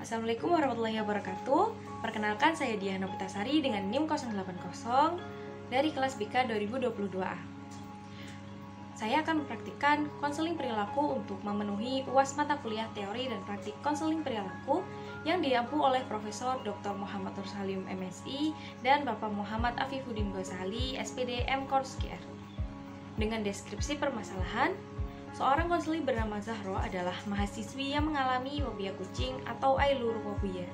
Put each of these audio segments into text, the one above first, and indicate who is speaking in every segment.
Speaker 1: Assalamualaikum warahmatullahi wabarakatuh. Perkenalkan, saya Diana Putasari dengan NIM 080 dari kelas BK 2022A. Saya akan mempraktikkan konseling perilaku untuk memenuhi UAS mata kuliah teori dan praktik konseling perilaku yang diampu oleh Profesor Dr. Muhammad Nur Salim MSI dan Bapak Muhammad Afifuddin Ghazali SPD MKorsKR. Dengan deskripsi permasalahan, seorang konselor bernama Zahro adalah mahasiswi yang mengalami fobia kucing atau ailurophobia.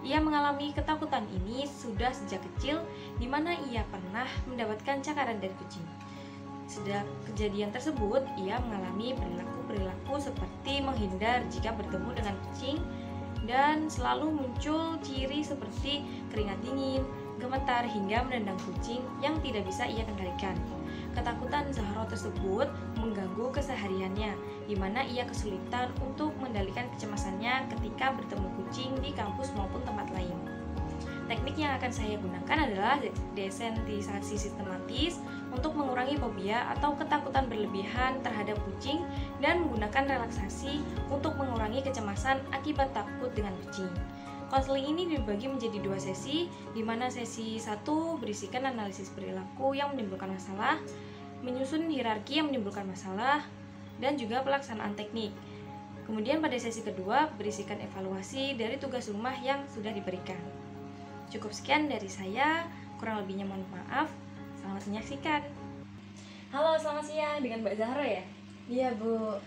Speaker 1: Ia mengalami ketakutan ini sudah sejak kecil, di mana ia pernah mendapatkan cakaran dari kucing. Sejak kejadian tersebut, ia mengalami perilaku seperti menghindar jika bertemu dengan kucing dan selalu muncul ciri seperti keringat dingin, gemetar hingga menendang kucing yang tidak bisa ia kendalikan. Ketakutan Zahro tersebut mengganggu kesehariannya, di mana ia kesulitan untuk mengendalikan kecemasannya ketika bertemu kucing di kampus maupun tempat lain. Teknik yang akan saya gunakan adalah desensitisasi sistematis untuk mengurangi fobia atau ketakutan berlebihan terhadap kucing dan menggunakan relaksasi untuk mengurangi kecemasan akibat takut dengan kucing. Konseling ini dibagi menjadi 2 sesi, di mana sesi 1 berisikan analisis perilaku yang menimbulkan masalah, menyusun hierarki yang menimbulkan masalah, dan juga pelaksanaan teknik. Kemudian pada sesi kedua berisikan evaluasi dari tugas rumah yang sudah diberikan. Cukup sekian dari saya, kurang lebihnya mohon maaf. Selamat menyaksikan. Halo, selamat siang, dengan Mbak Zahro ya?
Speaker 2: Iya Bu,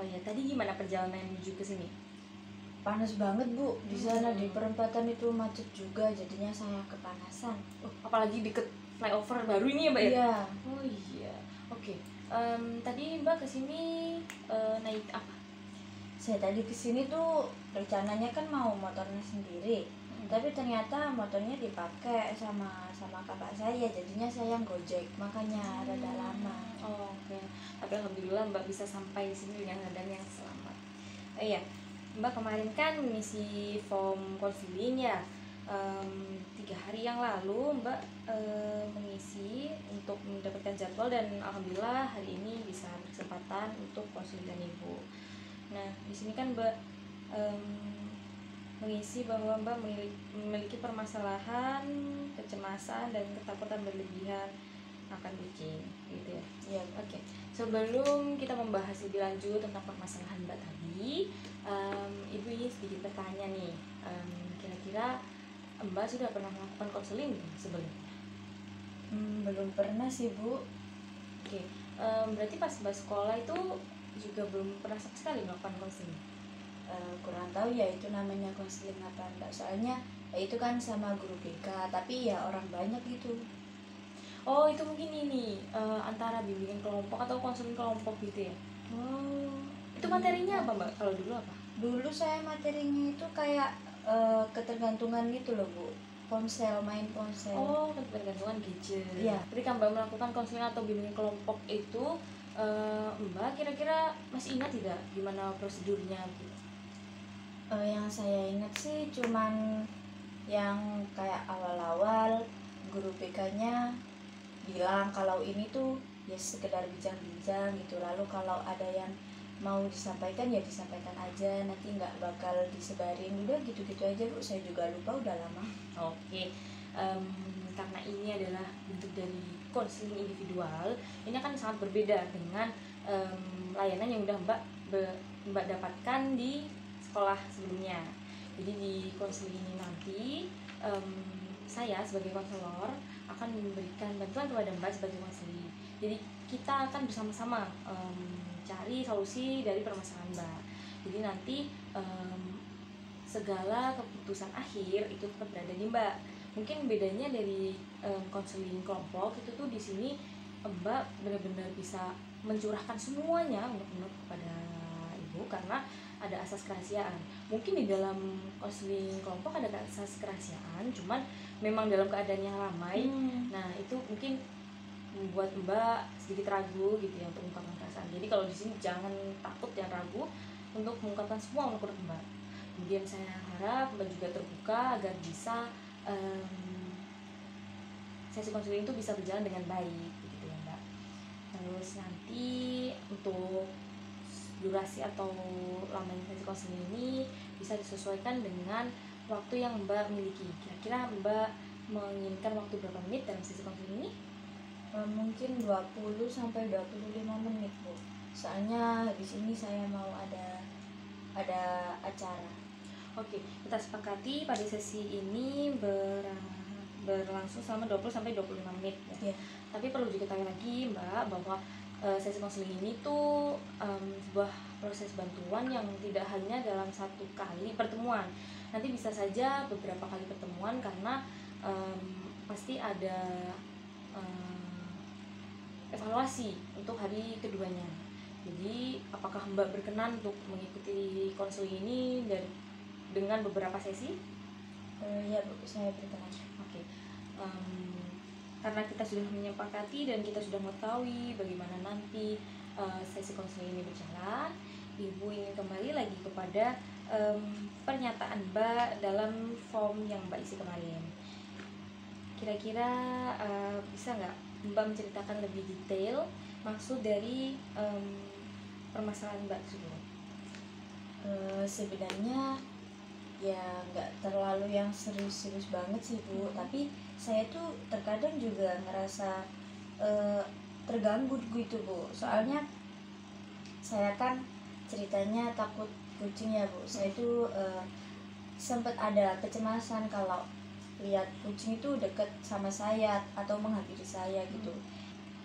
Speaker 1: Oh ya, tadi gimana perjalanan menuju ke sini?
Speaker 2: panas banget Bu. Di sana di perempatan itu macet juga, jadinya saya kepanasan.
Speaker 1: Oh, apalagi deket flyover baru ini ya Mbak ya?
Speaker 2: Iya,
Speaker 1: Oh iya, oke. Tadi Mbak kesini naik apa?
Speaker 2: saya tadi kesini tuh rencananya kan mau motornya sendiri, tapi ternyata motornya dipakai sama kakak saya, jadinya saya yang gojek, makanya rada lama.
Speaker 1: Oh, oke. Tapi alhamdulillah Mbak bisa sampai di sini dengan keadaan yang selamat. Oh iya, Mbak kemarin kan mengisi form konseling ya. 3 hari yang lalu Mbak mengisi untuk mendapatkan jadwal dan alhamdulillah hari ini bisa berkesempatan untuk konseling dengan Ibu. Nah, di sini kan Mbak mengisi bahwa Mbak memiliki permasalahan kecemasan dan ketakutan berlebihan akan kucing, gitu ya.
Speaker 2: Iya,
Speaker 1: Oke. Sebelum kita membahas lebih lanjut tentang permasalahan Mbak tadi, Ibu ingin sedikit bertanya nih. Kira-kira Mbak sudah pernah melakukan konseling sebelumnya?
Speaker 2: belum pernah sih Bu.
Speaker 1: Oke. Berarti pas Mbak sekolah itu juga belum pernah sama sekali melakukan konseling?
Speaker 2: Kurang tahu ya itu namanya konseling apa enggak, soalnya ya itu kan sama guru BK, tapi ya orang banyak gitu.
Speaker 1: Oh, itu mungkin ini antara bimbingan kelompok atau konseling kelompok gitu ya?
Speaker 2: Oh,
Speaker 1: Itu materinya apa Mbak? Kalau dulu apa?
Speaker 2: dulu saya materinya itu kayak ketergantungan gitu loh Bu, main ponsel.
Speaker 1: Oh, ketergantungan gadget.
Speaker 2: Iya.
Speaker 1: Ketika Mbak melakukan konseling atau bimbingan kelompok itu, Mbak kira-kira masih ingat tidak gimana prosedurnya gitu?
Speaker 2: Yang saya ingat sih cuman yang kayak awal-awal guru BK-nya bilang kalau ini tuh ya sekedar bincang-bincang gitu, lalu kalau ada yang mau disampaikan ya disampaikan aja, nanti nggak bakal disebarin, udah gitu-gitu aja Bu. Saya juga lupa, udah lama.
Speaker 1: Oke. Karena ini adalah bentuk dari konseling individual, ini akan sangat berbeda dengan layanan yang udah Mbak dapatkan di sekolah sebelumnya. Jadi di konseling ini nanti saya sebagai konselor akan memberikan bantuan kepada Mbak sebagai konseling. Jadi kita akan bersama-sama cari solusi dari permasalahan Mbak. Jadi nanti segala keputusan akhir itu tetap berada di Mbak. Mungkin bedanya dari konseling kelompok itu tuh di sini Mbak benar-benar bisa mencurahkan semuanya untuk kepada Ibu karena ada asas kerahasiaan. Mungkin di dalam konseling kelompok ada asas kerahasiaan, cuman memang dalam keadaan yang ramai. Nah, itu mungkin membuat Mbak sedikit ragu gitu ya untuk mengungkapkan perasaan. Jadi kalau di sini jangan takut dan ragu untuk mengungkapkan semua unek-unek Mbak. Kemudian saya harap Mbak juga terbuka agar bisa sesi konseling itu bisa berjalan dengan baik gitu ya Mbak. Terus nanti untuk durasi atau lamanya sesi konseling ini bisa disesuaikan dengan waktu yang Mbak miliki. Kira-kira Mbak menginginkan waktu berapa menit dalam sesi konseling ini?
Speaker 2: Mungkin 20 sampai 25 menit, Bu. Soalnya habis ini saya mau ada acara.
Speaker 1: Oke, kita sepakati pada sesi ini berlangsung selama 20 sampai 25 menit ya.
Speaker 2: Iya.
Speaker 1: Tapi perlu diketahui lagi Mbak bahwa sesi konseling ini tuh sebuah proses bantuan yang tidak hanya dalam satu kali pertemuan. Nanti bisa saja beberapa kali pertemuan karena pasti ada evaluasi untuk hari keduanya. Jadi apakah Mbak berkenan untuk mengikuti konseling ini dengan beberapa sesi?
Speaker 2: Ya, Bu, saya berkenan.
Speaker 1: Oke. Karena kita sudah menyepakati dan kita sudah mengetahui bagaimana nanti sesi konseling ini berjalan, Ibu ingin kembali lagi kepada pernyataan Mbak dalam form yang Mbak isi kemarin. Kira-kira bisa nggak Mbak menceritakan lebih detail maksud dari permasalahan Mbak tersebut?
Speaker 2: Sebenarnya ya nggak terlalu yang serius-serius banget sih, Bu. Tapi saya tuh terkadang juga ngerasa terganggu gitu, Bu. Soalnya saya kan ceritanya takut kucing ya, Bu. Saya tuh sempat ada kecemasan kalau lihat kucing itu deket sama saya atau menghampiri saya gitu.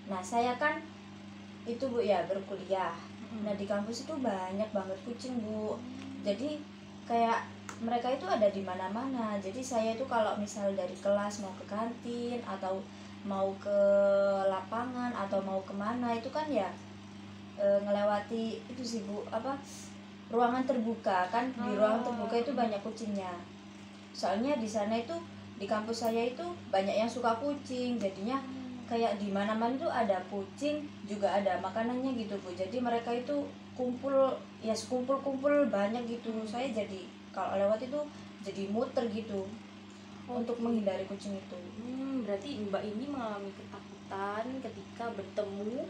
Speaker 2: Nah, saya kan itu, Bu, ya berkuliah. Nah, di kampus itu banyak banget kucing, Bu. Jadi kayak mereka itu ada di mana-mana. Jadi saya itu kalau misal dari kelas mau ke kantin atau mau ke lapangan atau mau kemana itu kan ya ngelewati itu sih, Bu, ruangan terbuka kan. Di ruangan terbuka itu banyak kucingnya. Soalnya di sana itu di kampus saya itu banyak yang suka kucing, jadinya kayak di mana-mana itu ada kucing, juga ada makanannya gitu, Bu. Jadi mereka itu kumpul, ya sekumpul-kumpul banyak gitu. Saya jadi kalau lewat itu jadi muter gitu untuk menghindari kucing itu.
Speaker 1: Berarti Mbak ini mengalami ketakutan ketika bertemu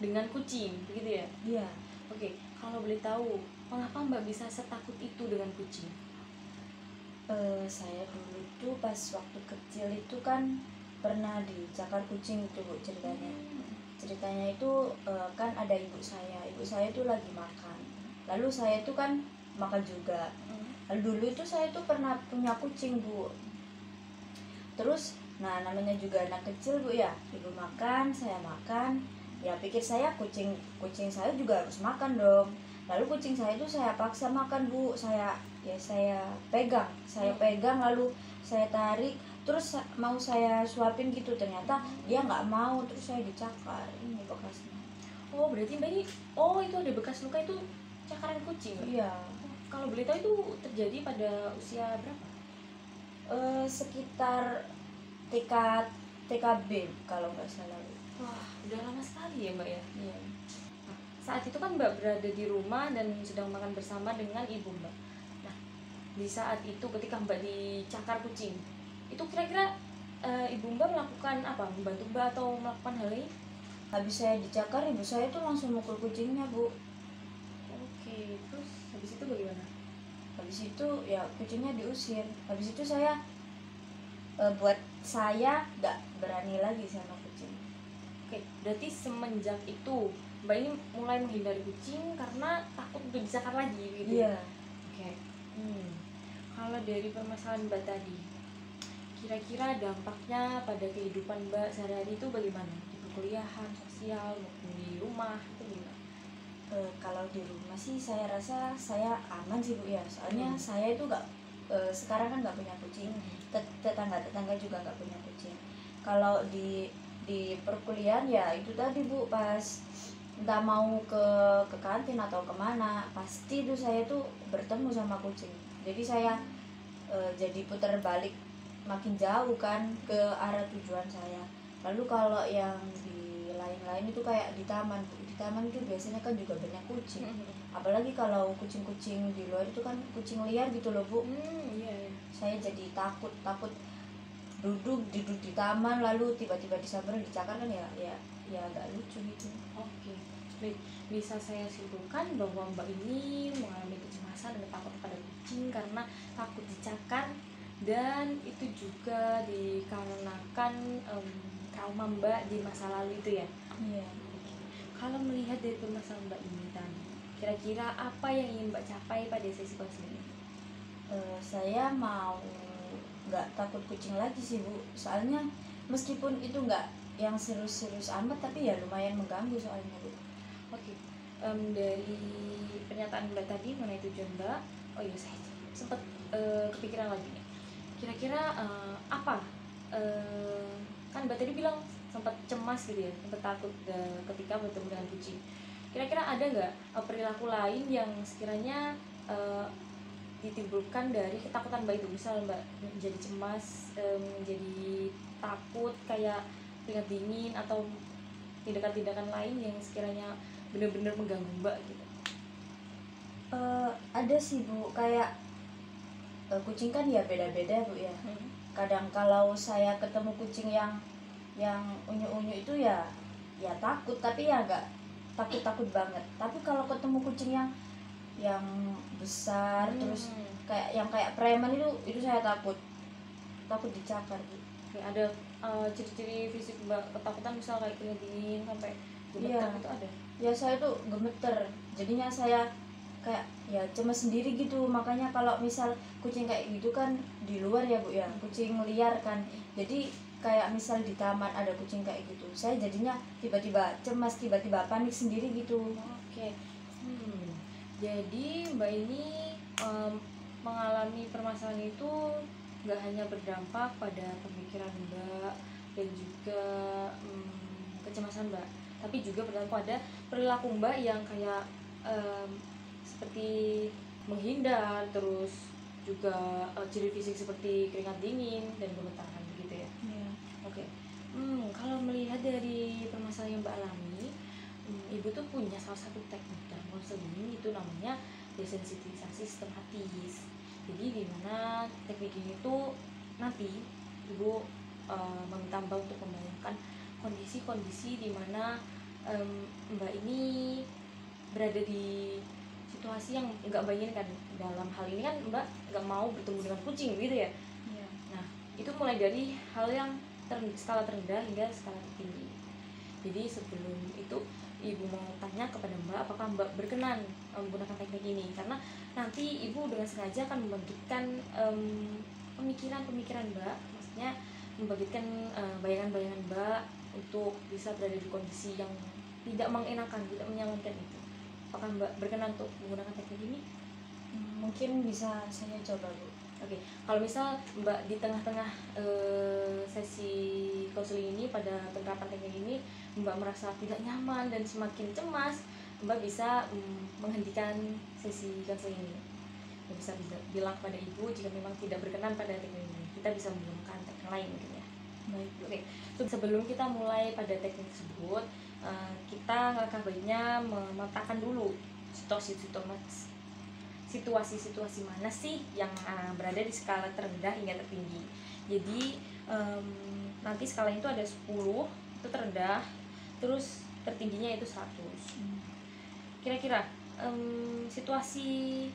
Speaker 1: dengan kucing, begitu ya?
Speaker 2: Iya.
Speaker 1: Oke, kalau boleh tahu, mengapa Mbak bisa setakut itu dengan kucing?
Speaker 2: Saya dulu tuh pas waktu kecil itu kan pernah dicakar kucing itu, Bu, ceritanya. Ceritanya itu kan ada ibu saya itu lagi makan, lalu saya itu kan makan juga. Lalu dulu itu saya tuh pernah punya kucing, Bu. Terus nah namanya juga anak kecil, Bu, ya, ibu makan, saya makan, ya pikir saya kucing saya juga harus makan dong. Lalu kucing saya itu saya paksa makan, Bu. Saya pegang lalu saya tarik, terus mau saya suapin gitu, ternyata dia nggak mau, terus saya dicakar. Ini bekasnya.
Speaker 1: Oh, berarti Mbak ini, itu ada bekas luka itu cakaran kucing, Mbak?
Speaker 2: Iya.
Speaker 1: Kalau boleh tahu itu terjadi pada usia berapa?
Speaker 2: Sekitar TKB kalau nggak salah.
Speaker 1: Wah, udah lama sekali ya Mbak ya?
Speaker 2: Iya.
Speaker 1: Nah, saat itu kan Mbak berada di rumah dan sedang makan bersama dengan ibu Mbak. Nah, di saat itu ketika Mbak dicakar kucing, itu kira-kira ibu Mbak melakukan apa? Membantu Mbak atau melakukan hal ini?
Speaker 2: Habis saya dicakar, ibu saya tuh langsung mukul kucingnya, Bu.
Speaker 1: Oke, terus habis itu bagaimana?
Speaker 2: Habis itu ya kucingnya diusir. Habis itu saya buat saya nggak berani lagi sama kucing.
Speaker 1: Oke, berarti semenjak itu Mbak ini mulai menghindari kucing karena takut untuk dicakar lagi gitu.
Speaker 2: Iya.
Speaker 1: Oke. Kalau dari permasalahan Mbak tadi, kira-kira dampaknya pada kehidupan Mbak sehari-hari itu bagaimana? Di perkuliahan, sosial, maupun di rumah itu gimana?
Speaker 2: Kalau di rumah sih saya rasa saya aman sih, Bu, ya. Soalnya saya itu nggak sekarang kan nggak punya kucing. Tetangga juga nggak punya kucing. Kalau di perkuliahan ya itu tadi, Bu, pas entah mau ke kantin atau kemana, pasti itu saya tuh bertemu sama kucing. Jadi saya jadi putar balik makin jauh kan ke arah tujuan saya. Lalu kalau yang di lain-lain itu kayak di taman, Bu. Di taman itu biasanya kan juga banyak kucing. Apalagi kalau kucing-kucing di luar itu kan kucing liar gitu loh, Bu.
Speaker 1: Iya.
Speaker 2: Saya jadi takut duduk di taman lalu tiba-tiba disamperin dicakar kan ya agak lucu gitu.
Speaker 1: Oke. Baik, bisa saya simpulkan bahwa Mbak ini mengalami kecemasan dan takut pada kucing karena takut dicakar, dan itu juga dikarenakan trauma Mbak di masa lalu itu ya.
Speaker 2: Iya.
Speaker 1: Kalau melihat dari permasalahan Mbak ini tadi, kira-kira apa yang ingin Mbak capai pada sesi konseling ini?
Speaker 2: Saya mau nggak takut kucing lagi sih Bu, soalnya meskipun itu nggak yang serius-serius amat, tapi ya lumayan mengganggu soalnya Bu.
Speaker 1: Oke, dari pernyataan Mbak tadi mengenai tujuan Mbak, oh iya saya sempat kepikiran lagi nih. Kira-kira apa? Kan Mbak tadi bilang sempat cemas gitu ya, sempat takut ketika bertemu dengan kucing. Kira-kira ada nggak perilaku lain yang sekiranya ditimbulkan dari ketakutan Mbak itu? Misal Mbak menjadi cemas, menjadi takut kayak keringat dingin, atau tindakan-tindakan lain yang sekiranya benar-benar mengganggu Mbak gitu.
Speaker 2: Ada sih Bu, kayak kucing kan ya beda-beda Bu ya. Kadang kalau saya ketemu kucing yang unyu-unyu itu ya takut, tapi ya nggak takut-takut banget. Tapi kalau ketemu kucing yang besar terus kayak preman itu saya takut dicakar Bu.
Speaker 1: Oke, ada ciri-ciri fisik Mbak ketakutan, misal kayak keringat dingin sampai gemeter
Speaker 2: Iya.
Speaker 1: itu ada?
Speaker 2: Ya saya tuh gemeter, jadinya saya kayak ya cemas sendiri gitu. Makanya kalau misal kucing kayak gitu kan di luar ya Bu ya, kucing liar kan, jadi kayak misal di taman ada kucing kayak gitu, saya jadinya tiba-tiba cemas, tiba-tiba panik sendiri gitu.
Speaker 1: Oke. Jadi Mbak ini mengalami permasalahan itu nggak hanya berdampak pada pemikiran Mbak dan juga kecemasan Mbak, tapi juga berdampak pada perilaku Mbak yang kayak seperti menghindar, terus juga ciri fisik seperti keringat dingin dan gemetaran begitu ya.
Speaker 2: Iya.
Speaker 1: Oke. Kalau melihat dari permasalahan yang Mbak alami, Ibu tuh punya salah satu teknik dalam konseling, itu namanya desensitisasi sistematis. Jadi di mana teknik ini tuh nanti Ibu meminta Mbak untuk membayangkan kondisi-kondisi di mana Mbak ini berada di situasi yang nggak bayangkan. Dalam hal ini kan Mbak nggak mau bertemu dengan kucing gitu ya.
Speaker 2: Iya.
Speaker 1: Nah, itu mulai dari hal yang skala terendah hingga skala tertinggi. Jadi sebelum itu Ibu mau tanya kepada Mbak, apakah Mbak berkenan menggunakan teknik ini, karena nanti Ibu dengan sengaja akan membangkitkan pemikiran-pemikiran Mbak, maksudnya membangkitkan bayangan-bayangan Mbak untuk bisa berada di kondisi yang tidak mengenakan, tidak menyenangkan itu. Apakah Mbak berkenan untuk menggunakan teknik ini?
Speaker 2: Mungkin bisa saya coba Bu.
Speaker 1: Oke, kalau misal Mbak di tengah-tengah sesi konseling ini, pada penerapan teknik ini, Mbak merasa tidak nyaman dan semakin cemas, Mbak bisa menghentikan sesi konseling ini. Mbak bisa bilang kepada Ibu jika memang tidak berkenan pada teknik ini, kita bisa menggunakan teknik lain mungkin ya.
Speaker 2: Baik Bu.
Speaker 1: Oke, sebelum kita mulai pada teknik tersebut, kita langkah baiknya memetakan dulu situasi-situasi mana sih yang berada di skala terendah hingga tertinggi. Jadi nanti skala itu ada 10, itu terendah, terus tertingginya itu 100. Kira-kira situasi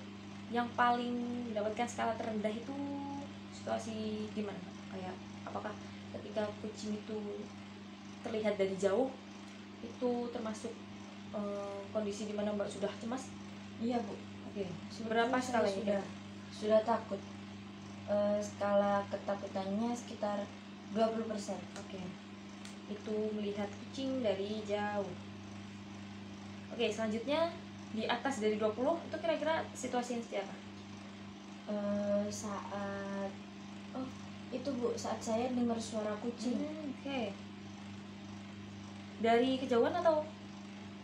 Speaker 1: yang paling mendapatkan skala terendah itu situasi gimana? Kayak apakah ketika kucing itu terlihat dari jauh, itu termasuk kondisi dimana Mbak sudah cemas?
Speaker 2: Iya Bu.
Speaker 1: Oke, berapa skalanya?
Speaker 2: Sudah takut. Skala ketakutannya sekitar 20%.
Speaker 1: Oke, itu melihat kucing dari jauh. Oke, selanjutnya di atas dari 20 itu kira-kira situasi yang seperti apa?
Speaker 2: Saat itu Bu, saat saya dengar suara kucing.
Speaker 1: Oke. Dari kejauhan atau?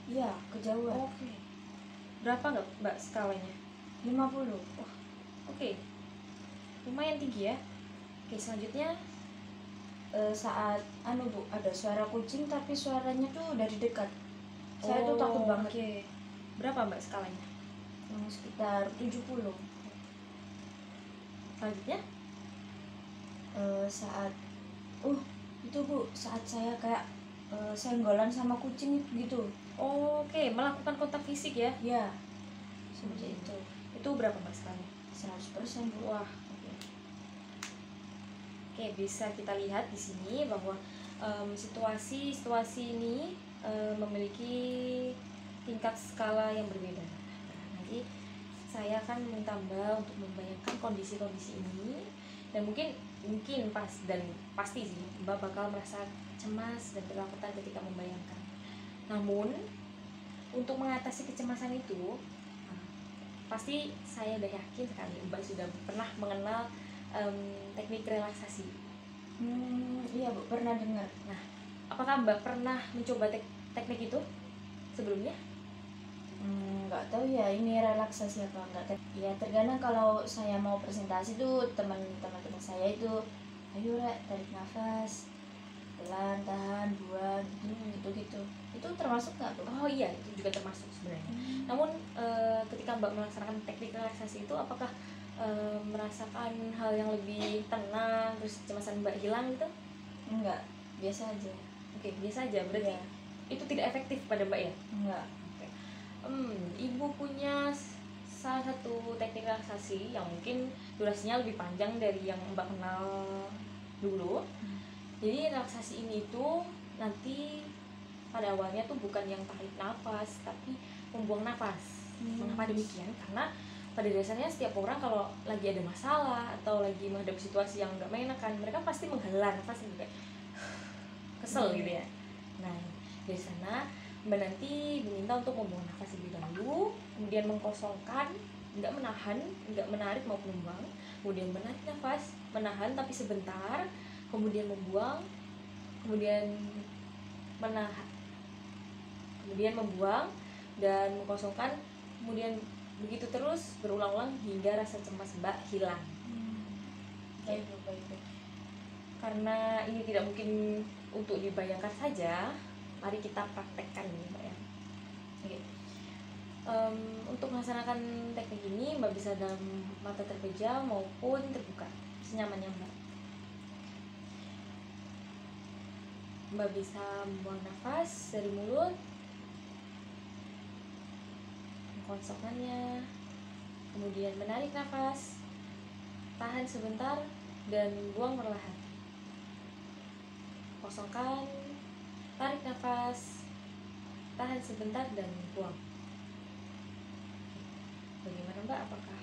Speaker 2: Iya, kejauhan.
Speaker 1: Oke. Berapa nggak Mbak skalanya?
Speaker 2: 50.
Speaker 1: Oke, lumayan tinggi ya. Oke, selanjutnya
Speaker 2: Saat Bu, ada suara kucing tapi suaranya tuh dari dekat. Saya tuh takut banget.
Speaker 1: Oke. Berapa Mbak skalanya?
Speaker 2: Sekitar 70.
Speaker 1: Selanjutnya?
Speaker 2: Saat itu Bu, saat saya kayak senggolan sama kucing gitu.
Speaker 1: Oke, melakukan kontak fisik ya?
Speaker 2: Ya, seperti itu.
Speaker 1: Itu berapa Mbak sekali?
Speaker 2: 100% Bu.
Speaker 1: Wah, oke. Oke, bisa kita lihat di sini bahwa situasi ini memiliki tingkat skala yang berbeda. Nah, nanti saya akan minta Mbak untuk membayangkan kondisi-kondisi ini, dan mungkin pasti sih Mbak bakal merasa cemas dan ketakutan ketika membayangkan. Namun untuk mengatasi kecemasan itu, pasti saya udah yakin sekali Mbak sudah pernah mengenal teknik relaksasi.
Speaker 2: Iya Bu, pernah dengar.
Speaker 1: Nah, apakah Mbak pernah mencoba teknik itu sebelumnya?
Speaker 2: Nggak tahu ya ini relaksasi apa enggak. Ya terkadang kalau saya mau presentasi tuh teman-teman saya itu, ayo Rek, tarik nafas, pelan, tahan, buang, gitu. Itu termasuk nggak tuh?
Speaker 1: Oh iya, itu juga termasuk sebenarnya. Namun ketika Mbak melaksanakan teknik relaksasi itu, apakah merasakan hal yang lebih tenang, terus kecemasan Mbak hilang gitu?
Speaker 2: Enggak, biasa aja.
Speaker 1: Oke, biasa aja. Berarti
Speaker 2: Iya.
Speaker 1: itu tidak efektif pada Mbak ya?
Speaker 2: Enggak.
Speaker 1: Ibu punya salah satu teknik relaksasi yang mungkin durasinya lebih panjang dari yang Mbak kenal dulu. Jadi relaksasi ini tuh nanti pada awalnya tuh bukan yang tarik nafas, tapi membuang nafas. Mengapa demikian? Karena pada dasarnya setiap orang kalau lagi ada masalah atau lagi menghadapi situasi yang nggak mengenakan, mereka pasti menghela nafas gitu, kayak kesel gitu ya. Nah, dari sana Mbak nanti diminta untuk membuang nafas lebih dahulu, kemudian mengkosongkan, nggak menahan, nggak menarik maupun membuang, kemudian menarik nafas, menahan tapi sebentar, kemudian membuang, kemudian menahan, kemudian membuang dan mengkosongkan, kemudian begitu terus berulang-ulang hingga rasa cemas Mbak hilang.
Speaker 2: Baik.
Speaker 1: Karena ini tidak mungkin untuk dibayangkan saja, mari kita praktekkan ini Mbak ya. Oke. Untuk melaksanakan teknik ini Mbak bisa dalam mata terpejam maupun terbuka, senyamannya Mbak. Mbak bisa membuang nafas dari mulut, mengkosongkannya, kemudian menarik nafas, tahan sebentar dan buang perlahan. Kosongkan, tarik nafas, tahan sebentar dan buang. Bagaimana Mbak? Apakah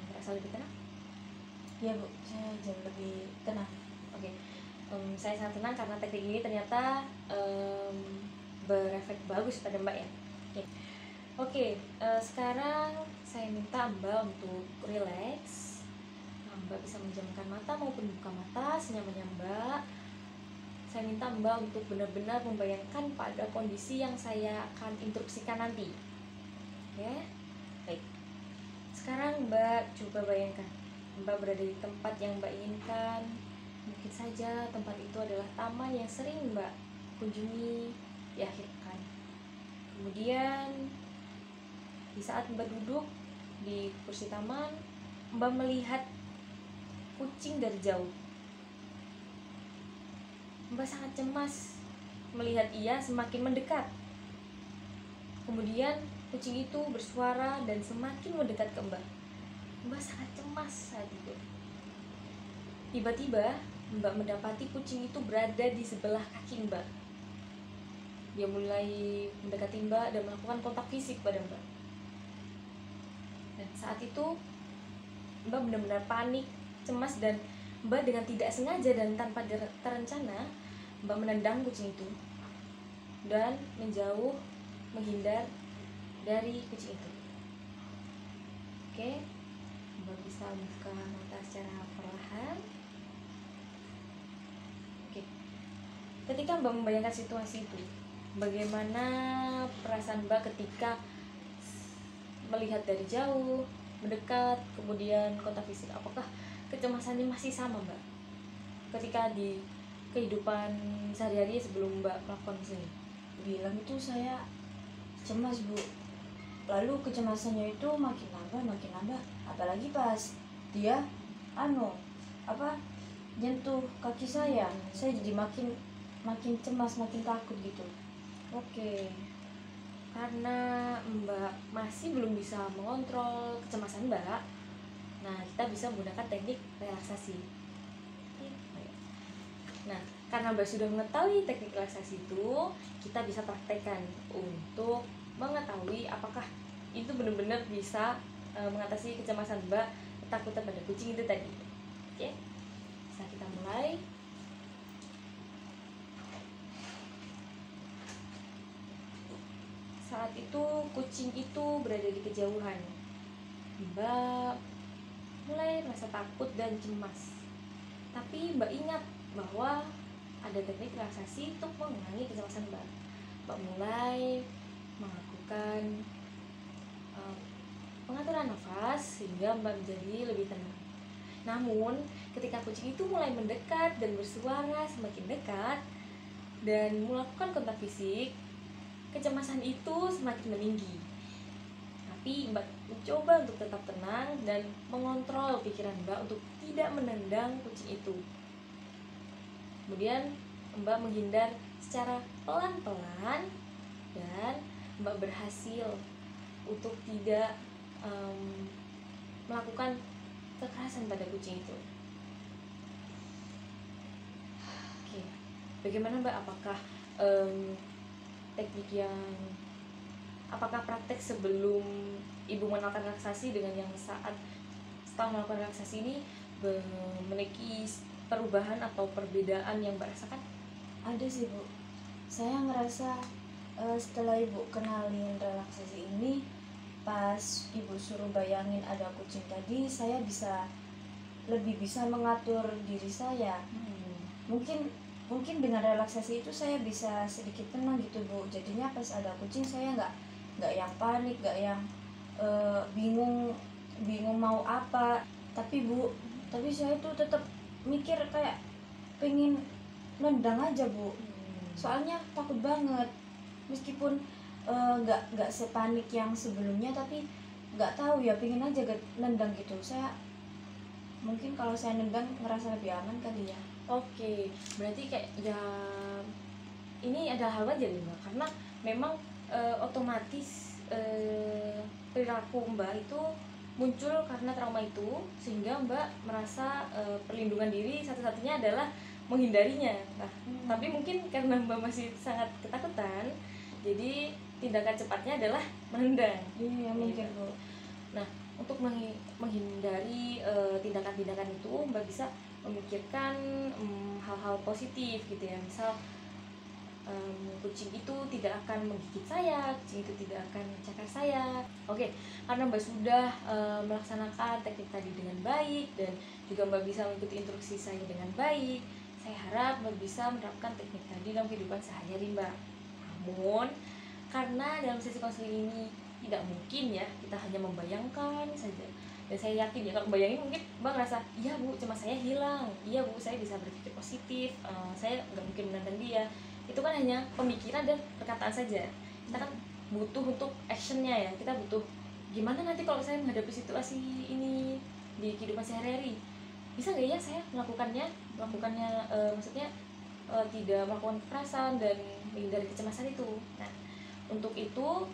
Speaker 1: merasa lebih tenang?
Speaker 2: Ya Bu, saya jauh lebih tenang.
Speaker 1: Oke. Saya sangat tenang karena teknik ini ternyata berefek bagus pada Mbak ya. Oke, sekarang saya minta Mbak untuk relax. Mbak bisa menjamkan mata maupun buka mata senyamannya Mbak. Saya minta Mbak untuk benar-benar membayangkan pada kondisi yang saya akan instruksikan nanti. Ya, baik. Sekarang Mbak coba bayangkan Mbak berada di tempat yang Mbak inginkan. Mungkin saja tempat itu adalah taman yang sering Mbak kunjungi di akhir pekan. Kemudian di saat Mbak duduk di kursi taman, Mbak melihat kucing dari jauh. Mbak sangat cemas melihat ia semakin mendekat. Kemudian kucing itu bersuara dan semakin mendekat ke Mbak. Mbak sangat cemas saat itu. Tiba-tiba Mbak mendapati kucing itu berada di sebelah kaki Mbak. Dia mulai mendekati Mbak dan melakukan kontak fisik pada Mbak. Dan saat itu Mbak benar-benar panik, cemas, dan Mbak dengan tidak sengaja dan tanpa terencana Mbak menendang kucing itu dan menjauh, menghindar dari kucing itu. Oke, Mbak bisa buka mata secara perlahan. Oke, ketika Mbak membayangkan situasi itu, bagaimana perasaan Mbak ketika melihat dari jauh, mendekat, kemudian kontak fisik? Apakah kecemasannya masih sama Mbak ketika di kehidupan sehari-hari sebelum Mbak melakukan ini?
Speaker 2: Bilang itu saya cemas Bu, lalu kecemasannya itu makin nambah, apalagi pas dia nyentuh kaki saya jadi makin makin cemas, makin takut gitu.
Speaker 1: Oke, karena Mbak masih belum bisa mengontrol kecemasan Mbak, nah kita bisa menggunakan teknik relaksasi. Nah, karena Mbak sudah mengetahui teknik relaksasi itu, kita bisa praktekkan untuk mengetahui apakah itu benar-benar bisa mengatasi kecemasan Mbak, ketakutan pada kucing itu tadi. Oke, bisa kita mulai. Saat itu kucing itu berada di kejauhan. Mbak mulai merasa takut dan cemas. Tapi Mbak ingat bahwa ada teknik relaksasi untuk mengurangi kecemasan Mbak. Mbak mulai melakukan pengaturan nafas sehingga Mbak menjadi lebih tenang. Namun, ketika kucing itu mulai mendekat dan bersuara semakin dekat dan melakukan kontak fisik, kecemasan itu semakin meninggi. Tapi Mbak mencoba untuk tetap tenang dan mengontrol pikiran Mbak untuk tidak menendang kucing itu. Kemudian Mbak menghindar secara pelan-pelan dan Mbak berhasil untuk tidak melakukan kekerasan pada kucing itu. Oke, bagaimana Mbak? Apakah praktek sebelum Ibu melakukan relaksasi dengan yang setelah melakukan relaksasi ini memiliki perubahan atau perbedaan yang Mbak rasakan?
Speaker 2: Ada sih Bu, saya ngerasa setelah Ibu kenalin relaksasi ini, pas Ibu suruh bayangin ada kucing tadi, saya lebih bisa mengatur diri saya. Mungkin dengan relaksasi itu saya bisa sedikit tenang gitu Bu. Jadinya pas ada kucing saya nggak yang panik, nggak yang bingung mau apa. Tapi saya tuh tetap mikir kayak pengen nendang aja Bu. Soalnya takut banget, meskipun nggak sepanik yang sebelumnya, tapi nggak tahu ya, pengen aja nendang gitu. Saya mungkin kalau saya nendang ngerasa lebih aman kali ya.
Speaker 1: Oke, berarti kayak ya ini adalah hal wajar ya Mbak, karena memang otomatis perilaku Mbak itu muncul karena trauma itu, sehingga Mbak merasa perlindungan diri satu-satunya adalah menghindarinya. Nah, tapi mungkin karena Mbak masih sangat ketakutan, jadi tindakan cepatnya adalah menendang.
Speaker 2: Iya, mungkin Bu.
Speaker 1: Nah, untuk menghindari tindakan-tindakan itu, Mbak bisa memikirkan hal-hal positif gitu ya. Misal kucing itu tidak akan menggigit saya, kucing itu tidak akan mencakar saya. Oke, karena Mbak sudah melaksanakan teknik tadi dengan baik dan juga Mbak bisa mengikuti instruksi saya dengan baik, saya harap Mbak bisa menerapkan teknik tadi dalam kehidupan sehari-hari Mbak. Namun, karena dalam sesi konseling ini tidak mungkin ya kita hanya membayangkan saja, dan saya yakin ya kalau bayangin mungkin Mbak ngerasa, iya Bu, cemas saya hilang, iya Bu, saya bisa berpikir positif, saya nggak mungkin menentang dia. Itu kan hanya pemikiran dan perkataan saja. Kita kan butuh untuk actionnya ya, kita butuh gimana nanti kalau saya menghadapi situasi ini di kehidupan sehari-hari, bisa nggak ya saya melakukannya maksudnya tidak melakukan kekerasan dan menghindari kecemasan itu. Nah, untuk itu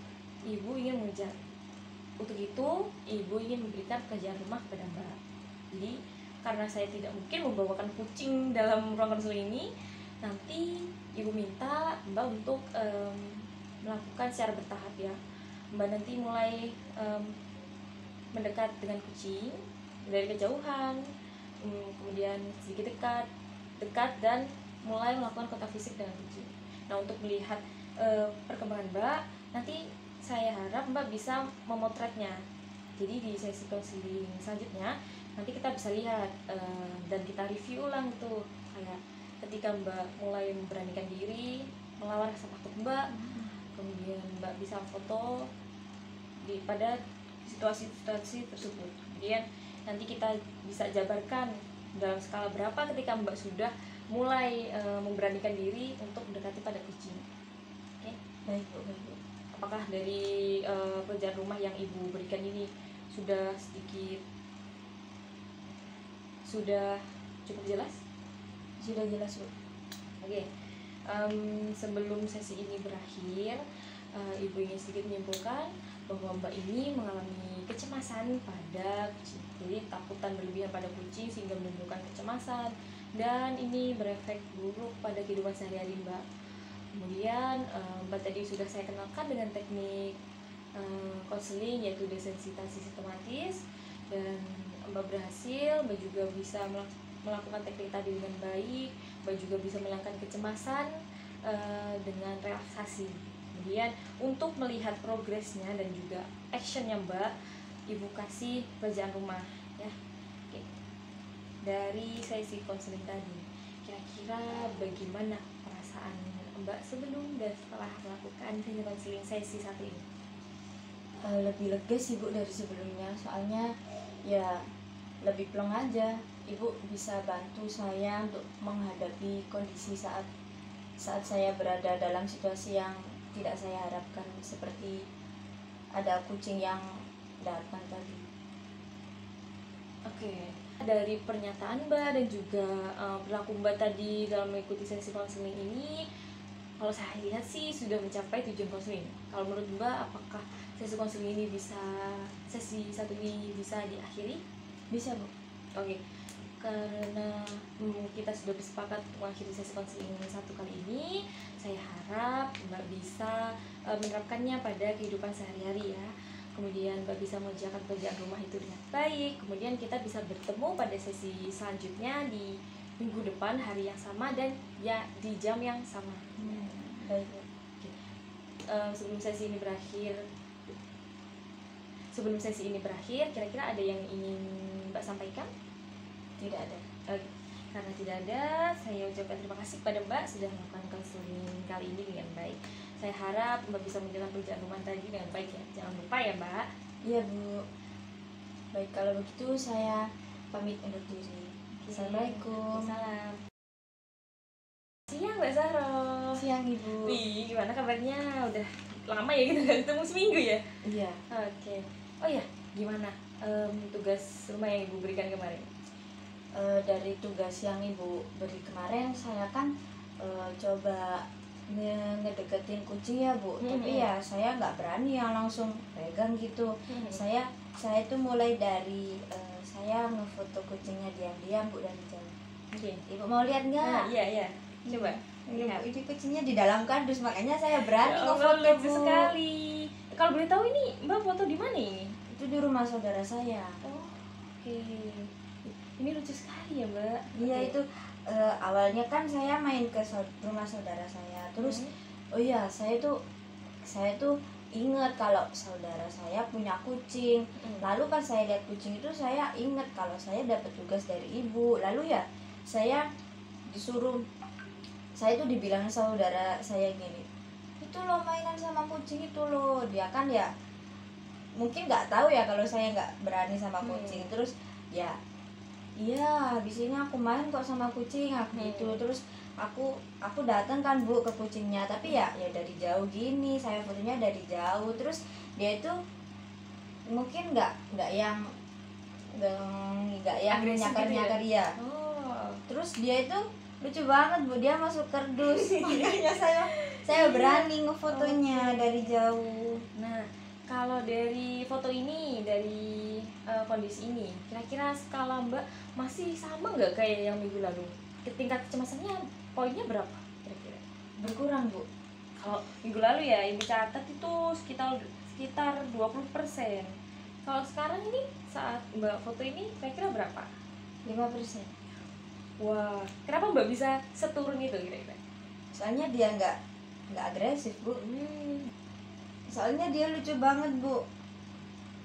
Speaker 1: Ibu ingin memberikan pekerjaan rumah kepada Mbak. Jadi karena saya tidak mungkin membawakan kucing dalam ruang konseling ini, nanti Ibu minta Mbak untuk melakukan secara bertahap ya. Mbak nanti mulai mendekat dengan kucing dari kejauhan, kemudian sedikit dekat dan mulai melakukan kontak fisik dengan kucing. Nah, untuk melihat perkembangan Mbak, nanti saya harap Mbak bisa memotretnya. Jadi di sesi konseling selanjutnya nanti kita bisa lihat dan kita review ulang tuh, kayak ketika Mbak mulai memberanikan diri melawan rasa takut Mbak, kemudian Mbak bisa foto pada situasi tersebut. Kemudian nanti kita bisa jabarkan dalam skala berapa ketika Mbak sudah mulai memberanikan diri untuk mendekati pada kucing. Oke,
Speaker 2: Baik Bu.
Speaker 1: Apakah dari pekerjaan rumah yang Ibu berikan ini sudah cukup jelas?
Speaker 2: Sudah jelas Bu.
Speaker 1: Oke. Sebelum sesi ini berakhir, Ibu ingin sedikit menyimpulkan bahwa Mbak ini mengalami kecemasan pada kucing. Jadi takutan berlebihan pada kucing sehingga menimbulkan kecemasan, dan ini berefek buruk pada kehidupan sehari-hari Mbak. Kemudian Mbak tadi sudah saya kenalkan dengan teknik konseling, yaitu desensitasi sistematis, dan Mbak berhasil. Mbak juga bisa melakukan teknik tadi dengan baik. Mbak juga bisa menghilangkan kecemasan dengan relaksasi. Kemudian untuk melihat progresnya dan juga actionnya Mbak, Ibu kasih pekerjaan rumah ya. Oke. Dari sesi konseling tadi, kira-kira bagaimana perasaan Mbak sebelum dan setelah melakukan sesi satu ini?
Speaker 2: Lebih lega sih Bu dari sebelumnya, soalnya ya lebih plong aja. Ibu bisa bantu saya untuk menghadapi kondisi saat saya berada dalam situasi yang tidak saya harapkan, seperti ada kucing yang datang tadi.
Speaker 1: Oke. Dari pernyataan Mbak dan juga perilaku Mbak tadi dalam mengikuti sesi konseling ini, kalau saya lihat sih sudah mencapai tujuan konseling. Kalau menurut Mbak, apakah sesi konseling ini sesi satu ini bisa diakhiri?
Speaker 2: Bisa Bu.
Speaker 1: Oke. Karena kita sudah bersepakat mengakhiri sesi konseling satu kali ini, saya harap Mbak bisa menerapkannya pada kehidupan sehari-hari ya. Kemudian Mbak bisa mengerjakan pekerjaan rumah itu dengan baik. Kemudian kita bisa bertemu pada sesi selanjutnya di minggu depan, hari yang sama, dan ya di jam yang sama.
Speaker 2: Baik.
Speaker 1: Sebelum sesi ini berakhir, kira-kira ada yang ingin Mbak sampaikan?
Speaker 2: Tidak ada.
Speaker 1: Karena tidak ada, saya ucapkan terima kasih kepada Mbak sudah melakukan konseling kali ini dengan baik. Saya harap Mbak bisa menjalankan pekerjaan rumah tadi dengan baik ya. Jangan lupa ya Mbak.
Speaker 2: Iya Bu. Baik, kalau begitu saya pamit undur diri. Assalamualaikum.
Speaker 1: Salam. Siang Mbak Zahro.
Speaker 2: Siang Ibu.
Speaker 1: Wih, gimana kabarnya? Udah lama ya kita nggak ketemu, seminggu ya?
Speaker 2: Iya.
Speaker 1: Oke. Oh ya, gimana tugas rumah yang Ibu berikan kemarin?
Speaker 2: Dari tugas yang Ibu beri kemarin, saya kan coba ngedeketin kucing ya Bu. Tapi ya saya nggak berani yang langsung pegang gitu. Saya tuh mulai dari saya ngefoto kucingnya diam-diam Bu dari jauh.
Speaker 1: Oke.
Speaker 2: Ibu mau lihat nggak?
Speaker 1: Iya. Coba. Lihat.
Speaker 2: Ini kucingnya di dalam kardus, makanya saya berani
Speaker 1: Ya Allah,
Speaker 2: ngefoto
Speaker 1: lucu
Speaker 2: Bu.
Speaker 1: sekali. Kalau boleh tahu ini Mbak foto di mana ini?
Speaker 2: Itu di rumah saudara saya.
Speaker 1: Oh, oke. Ini lucu sekali ya Mbak.
Speaker 2: Iya
Speaker 1: Oke.
Speaker 2: itu awalnya kan saya main ke rumah saudara saya. Terus oh iya, saya tuh ingat kalau saudara saya punya kucing. Lalu pas saya lihat kucing itu, saya ingat kalau saya dapat tugas dari ibu. Lalu ya saya tuh dibilang saudara saya gini, itu loh mainan sama kucing itu loh. Dia kan ya mungkin nggak tahu ya kalau saya nggak berani sama kucing. Terus ya iya, habis ini aku main kok sama kucing aku gitu. Terus aku datang kan Bu ke kucingnya, tapi ya dari jauh gini, saya fotonya dari jauh. Terus dia itu mungkin nggak yang
Speaker 1: Agresif gitu ya?
Speaker 2: nyakar ya.
Speaker 1: Oh.
Speaker 2: Terus dia itu lucu banget Bu, dia masuk kardus. Makanya saya berani ngefotonya dari jauh.
Speaker 1: Nah, kalau dari foto ini, dari kondisi ini, kira-kira skala Mbak masih sama nggak kayak yang minggu lalu? Tingkat kecemasannya poinnya berapa kira-kira?
Speaker 2: Berkurang Bu.
Speaker 1: Kalau minggu lalu ya Ibu catat itu sekitar 20%. Kalau sekarang ini saat Mbak foto ini kira-kira berapa?
Speaker 2: 5%.
Speaker 1: Wah, kenapa Mbak bisa seturun itu kira-kira?
Speaker 2: Soalnya dia nggak agresif Bu. Soalnya dia lucu banget Bu.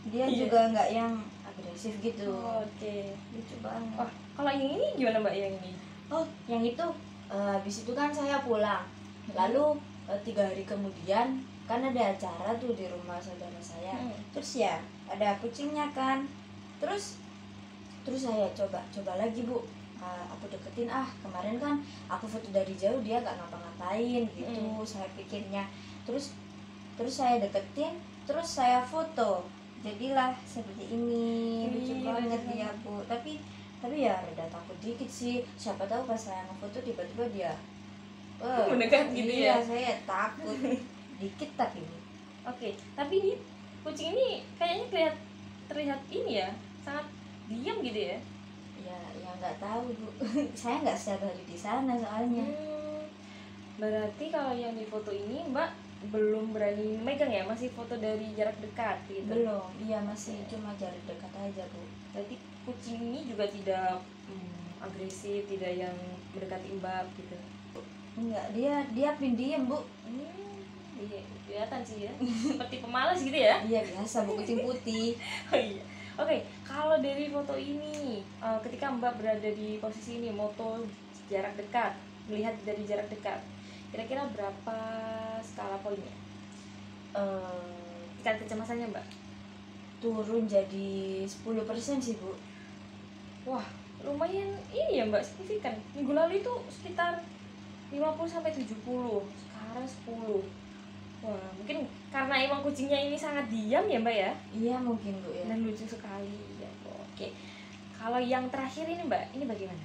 Speaker 2: Dia juga nggak yang agresif gitu.
Speaker 1: Oke.
Speaker 2: Lucu banget.
Speaker 1: Oh, kalau yang ini gimana Mbak, yang ini?
Speaker 2: Oh, yang itu habis itu kan saya pulang. Lalu 3 hari kemudian kan ada acara tuh di rumah saudara saya. Terus ya ada kucingnya kan. Terus saya coba lagi Bu. Aku deketin, kemarin kan aku foto dari jauh, dia nggak ngapa-ngapain gitu. Saya pikirnya. Terus saya deketin, terus saya foto, jadilah seperti ini. Lucu banget dia Bu. Tapi ya rada takut dikit sih, siapa tahu pas saya ngefoto tiba-tiba dia
Speaker 1: mendekat gitu
Speaker 2: iya,
Speaker 1: ya.
Speaker 2: saya takut dikit tapi Bu.
Speaker 1: Oke, tapi ini kucing ini kayaknya terlihat ini ya, sangat diam gitu ya.
Speaker 2: Ya nggak tahu Bu. Saya nggak setiap hari di sana soalnya.
Speaker 1: Berarti kalau yang di foto ini Mbak belum berani megang ya, masih foto dari jarak dekat gitu.
Speaker 2: Belum, iya masih cuma jarak dekat aja Bu.
Speaker 1: Berarti kucing ini juga tidak agresif, tidak yang mendekati Mbak gitu.
Speaker 2: Enggak, dia pendiam Bu.
Speaker 1: Iya, kelihatan sih ya. Seperti pemalas gitu ya.
Speaker 2: Iya biasa Bu, kucing putih.
Speaker 1: Oh iya. Oke, kalau dari foto ini, ketika Mbak berada di posisi ini, moto jarak dekat, melihat dari jarak dekat, kira-kira berapa skala poinnya? Tingkat kecemasannya Mbak?
Speaker 2: Turun jadi 10% sih Bu.
Speaker 1: Wah, lumayan ini ya Mbak, signifikan. Minggu lalu itu sekitar 50-70, sekarang 10. Wah, mungkin karena emang kucingnya ini sangat diam ya Mbak ya?
Speaker 2: Iya mungkin Bu ya.
Speaker 1: Dan lucu sekali ya. Oke, kalau yang terakhir ini Mbak, ini bagaimana?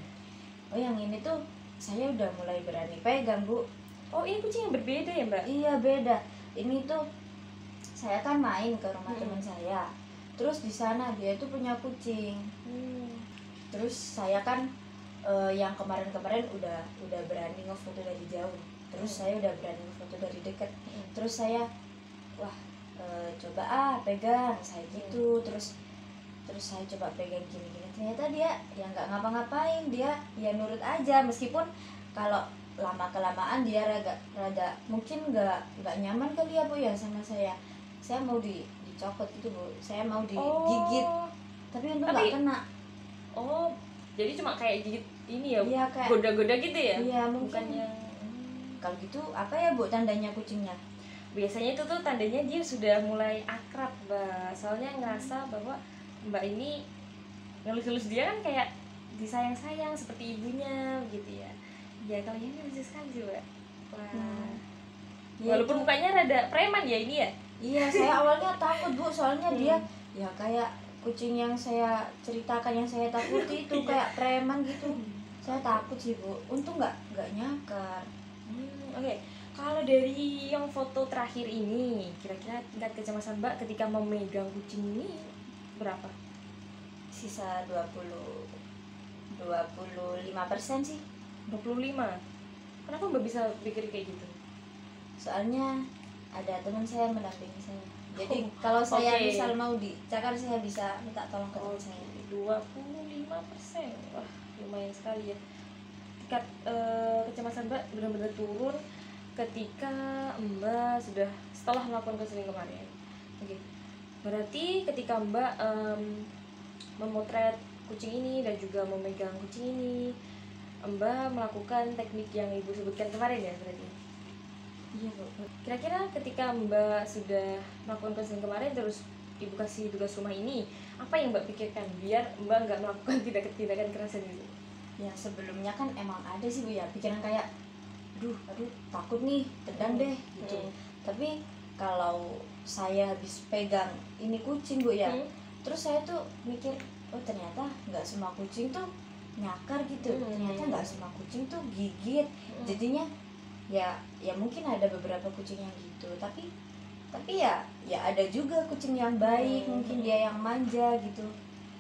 Speaker 2: Oh yang ini tuh saya udah mulai berani pegang Bu.
Speaker 1: Oh ini kucing yang berbeda ya Mbak?
Speaker 2: Iya beda. Ini tuh saya kan main ke rumah teman saya. Terus di sana dia tuh punya kucing. Terus saya kan yang kemarin-kemarin udah berani ngefoto dari jauh. Terus saya udah berani ngefoto dari dekat. Terus saya wah coba pegang saya gitu. Terus saya coba pegang gini-gini. Ternyata dia ya nggak ngapa-ngapain, dia ya nurut aja meskipun kalau lama kelamaan dia rada mungkin nggak nyaman kali ya Bu ya sama saya. Saya mau dicopot gitu Bu. Saya mau digigit. Tapi untung nggak kena.
Speaker 1: Oh, jadi cuma kayak gigit ini ya?
Speaker 2: Iya, kayak
Speaker 1: goda-goda gitu ya?
Speaker 2: Iya, mungkin.
Speaker 1: Bukan yang
Speaker 2: kalau gitu apa ya Bu tandanya kucingnya?
Speaker 1: Biasanya itu tuh tandanya dia sudah mulai akrab Mbak. Soalnya ngerasa bahwa Mbak ini ngelus-ngelus dia kan kayak disayang-sayang seperti ibunya gitu ya. Ya kalau ini lucu sekali sih Mbak. Wah.
Speaker 2: Ya,
Speaker 1: walaupun
Speaker 2: itu
Speaker 1: mukanya rada preman ya ini ya.
Speaker 2: Iya, saya awalnya takut Bu, soalnya dia ya kayak kucing yang saya ceritakan yang saya takuti itu kayak preman gitu. Saya takut sih Bu. Untung nggak nyakar.
Speaker 1: Oke. Kalau dari yang foto terakhir ini, kira-kira tingkat kecemasan Mbak ketika memegang kucing ini berapa?
Speaker 2: Sisa 25% sih.
Speaker 1: 25. Kenapa Mbak bisa pikir kayak gitu?
Speaker 2: Soalnya ada teman saya mendampingi saya. Jadi kalau saya misal mau dicakar, saya bisa minta tolong ke teman saya.
Speaker 1: 25%. Wah, lumayan sekali ya. Tingkat kecemasan Mbak benar-benar turun ketika Mbak sudah setelah melakukan konseling kemarin. Oke. Berarti ketika Mbak memotret kucing ini dan juga memegang kucing ini, Mbak melakukan teknik yang Ibu sebutkan kemarin ya berarti?
Speaker 2: Iya Bu.
Speaker 1: Kira-kira ketika Mbak sudah melakukan konseling kemarin terus Ibu kasih tugas rumah ini, apa yang Mbak pikirkan biar Mbak nggak melakukan tindakan kekerasan itu?
Speaker 2: Ya sebelumnya kan emang ada sih Bu ya pikiran kayak aduh takut nih, tendang deh gitu. Tapi kalau saya habis pegang ini kucing Bu ya, terus saya tuh mikir oh ternyata nggak semua kucing tuh nyakar gitu. Ternyata nggak semua kucing tuh gigit. Jadinya ya mungkin ada beberapa kucing yang gitu, tapi ya ada juga kucing yang baik, mungkin dia yang manja gitu.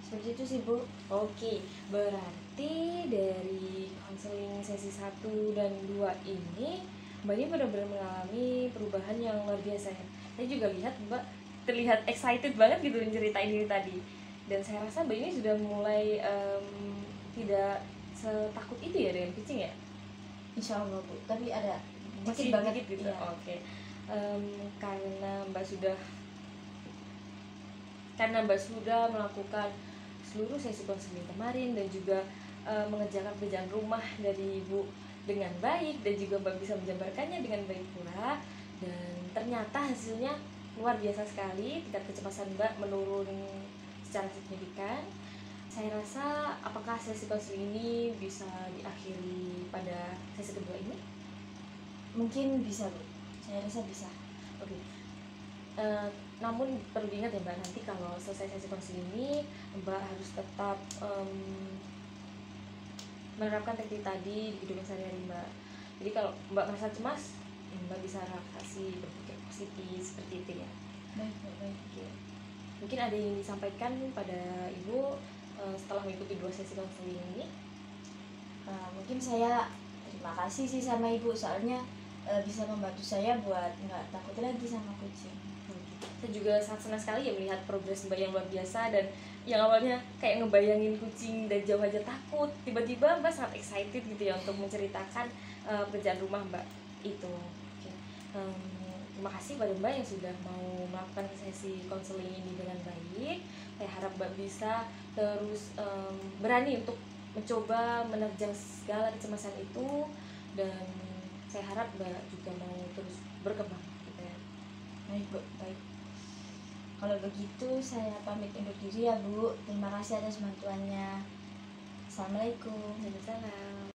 Speaker 2: Seperti itu sih Bu.
Speaker 1: Oke, berarti dari konseling sesi 1 dan 2 ini Mbak ini benar-benar mengalami perubahan yang luar biasa ya. Saya juga lihat Mbak terlihat excited banget gitu ceritain ini tadi. Dan saya rasa Mbak ini sudah mulai tidak setakut itu ya dengan kucing ya?
Speaker 2: Insya Allah Bu, tapi ada
Speaker 1: Masih
Speaker 2: banget
Speaker 1: gitu.
Speaker 2: ya.
Speaker 1: Oke. Karena Mbak sudah melakukan seluruh sesi konseling kemarin dan juga mengerjakan pekerjaan rumah dari Ibu dengan baik dan juga Mbak bisa menjabarkannya dengan baik pula, dan ternyata hasilnya luar biasa sekali. Tingkat kecemasan Mbak menurun secara signifikan. Saya rasa apakah sesi konseling ini bisa diakhiri pada sesi kedua ini?
Speaker 2: Mungkin bisa Bu, saya rasa bisa.
Speaker 1: Oke. Namun perlu diingat ya Mbak, nanti kalau selesai sesi konseling ini Mbak harus tetap menerapkan teknik tadi di kehidupan sehari-hari Mbak. Jadi kalau Mbak merasa cemas, Mbak bisa relaksasi, berpikir positif seperti itu ya.
Speaker 2: Baik, baik.
Speaker 1: Oke. Mungkin ada yang disampaikan pada Ibu setelah mengikuti 2 sesi konseling ini?
Speaker 2: Mungkin saya terima kasih sih sama ibu, soalnya bisa membantu saya buat nggak takut lagi sama kucing.
Speaker 1: Saya juga sangat senang sekali ya melihat progres Mbak yang luar biasa, dan yang awalnya kayak ngebayangin kucing dari jauh aja takut, tiba-tiba Mbak sangat excited gitu ya untuk menceritakan pekerjaan rumah Mbak itu. Oke. Terima kasih pada Mbak yang sudah mau melakukan sesi konseling ini dengan baik. Saya harap Mbak bisa terus berani untuk mencoba menerjang segala kecemasan itu, dan saya harap Mbak juga mau terus berkembang gitu ya.
Speaker 2: Baik, Bu, baik. Kalau begitu saya pamit undur diri ya, Bu. Terima kasih atas bantuannya. Assalamualaikum.
Speaker 1: Waalaikumsalam.